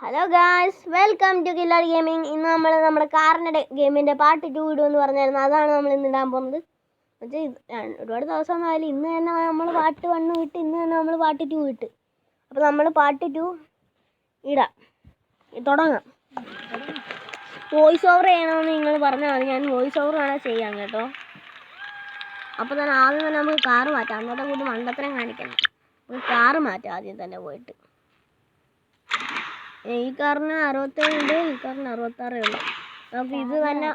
Hello guys, welcome to killer gaming. ഇന്ന് നമ്മൾ നമ്മുടെ കാറിൻ്റെ ഗെയിമിൻ്റെ പാർട്ട് 2 ഇടുമെന്ന് പറഞ്ഞായിരുന്നു. അതാണ് നമ്മൾ ഇന്ന് ഇടാൻ പോകുന്നത്. ഒരുപാട് ദിവസമൊന്നും ആയാലും ഇന്ന് തന്നെ നമ്മൾ പാർട്ട് 1 ഇട്ട്, ഇന്ന് തന്നെ നമ്മൾ പാർട്ട് 2 ഇട്ട്. അപ്പോൾ നമ്മൾ പാർട്ട് 2 ഇടാം, തുടങ്ങാം. വോയിസ് ഓവർ ചെയ്യണമെന്ന് നിങ്ങൾ പറഞ്ഞാൽ മതി, ഞാൻ വോയിസ് ഓവർ വേണേൽ ചെയ്യാം കേട്ടോ. അപ്പോൾ തന്നെ ആദ്യം തന്നെ നമുക്ക് കാറ് മാറ്റാം. അന്നത്തെ കൂടി മണ്ടത്തരം കാണിക്കണം. നമുക്ക് കാറ് മാറ്റാം ആദ്യം തന്നെ പോയിട്ട്. ഈ കാറിന് 67 ഉണ്ട്, ഈ കാറിന് 66 ഉണ്ട്. നമുക്ക് ഇത് തന്നെ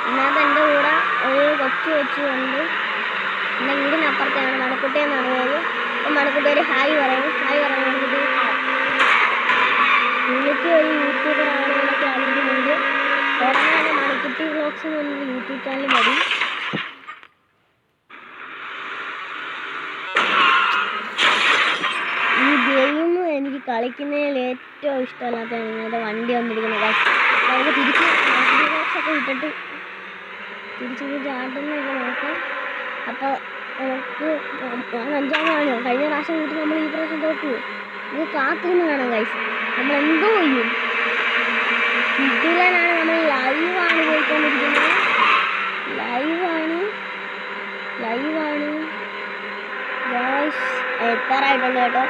ഇതിനകത്ത് എൻ്റെ കൂടെ ഒരു കൊച്ചുണ്ട്. എൻ്റെ വീടിനപ്പുറത്തെയാണ് മണക്കുട്ടി എന്നാണ് പേര്. അപ്പം മണക്കുട്ടി ഒരു ഹായ് പറയും. മണക്കുട്ടി പുള്ളിക്ക് ഒരു യൂട്യൂബറാണ് എന്നൊക്കെ ആലോചിക്കുന്നുണ്ട്. ഉടനെ തന്നെ മണക്കുട്ടി വ്ളോഗ്സ് എന്ന് പറഞ്ഞൊരു യൂട്യൂബ് ചാനൽ മതി. ഈ ഗെയിം എനിക്ക് കളിക്കുന്നതിൽ ഏറ്റവും ഇഷ്ടമല്ലാത്തതാണ് ഇങ്ങനത്തെ വണ്ടി വന്നിരിക്കുന്നത്. നമുക്ക് തിരിച്ച് ബോക്സൊക്കെ ഇട്ടിട്ട് തിരിച്ച് ചാട്ടുന്നതൊക്കെ നോക്കാം. അപ്പോൾ നമുക്ക് ഞാൻ 5-ാമതാണ്. കഴിഞ്ഞ പ്രാവശ്യം വീട്ടിൽ നമ്മൾ ഈ പ്രാവശ്യം തോക്കൂ. ഇത് കാത്തിരുന്ന് കാണാം ഗൈസ്. നമ്മൾ എന്തോ ചെയ്യും. ഇതിലാണ് നമ്മൾ ലൈവാണ് പോയിക്കൊണ്ടിരിക്കുന്നത്. ലൈവാണ് ഗൈസ്. എത്താറായിട്ടുണ്ട് കേട്ടോ.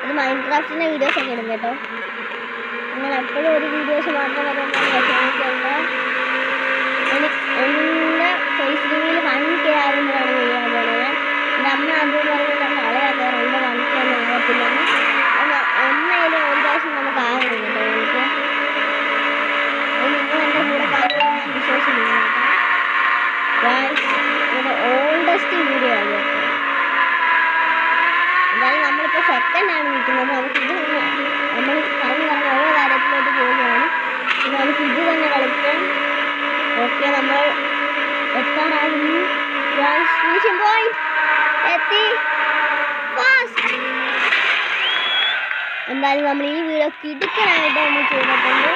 ഇത് മൈൻക്രാഫ്റ്റിൻ്റെ വീഡിയോസൊക്കെ ഇടും കേട്ടോ. അങ്ങനെ എപ്പോഴും ഒരു വീഡിയോസ് മാത്രം വരുമ്പോൾ വിഷമിക്കേണ്ട. എൻ്റെ ഫേസ് റിവ്യൂവിൽ 1K ആകുമ്പോഴാണ് ചെയ്യാൻ പോകുന്നത്. എൻ്റെ അമ്മ അതും പറഞ്ഞിട്ട് കളയാക്കാറുണ്ട് 1K ഒന്നും ആകത്തില്ലെന്ന്. എന്നായാലും ഒരു ദിവസം നമുക്ക് ആകണം കേട്ടോ. എനിക്ക് നിങ്ങൾ എൻ്റെ കൂടെ കാണുമെന്ന് ഞാൻ വിശ്വസിക്കുന്നു. ഇത് ഓൾഡസ്റ്റ് വീഡിയോ ആണ് കേട്ടോ. എന്തായാലും നമ്മളിപ്പോൾ സെക്കൻഡാണ് നിൽക്കുന്നത്. നമുക്കിത് നമ്മൾ പറഞ്ഞ് ഓരോ കാര്യത്തിലോട്ട് പോവുകയാണ്. നമുക്ക് ഇത് തന്നെ കളിക്കാം. ഓക്കെ, നമ്മൾ എത്താറാകുന്നു. ഫിനിഷിംഗ് പോയിന്റ് എത്തി. ഫാസ്റ്റ്. എന്തായാലും നമ്മൾ ഈ വീഡിയോ കിടുക്കനായിട്ട് നമ്മൾ ചെയ്തിട്ടുണ്ട്.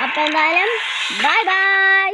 അപ്പോൾ എന്തായാലും ബൈ ബൈ.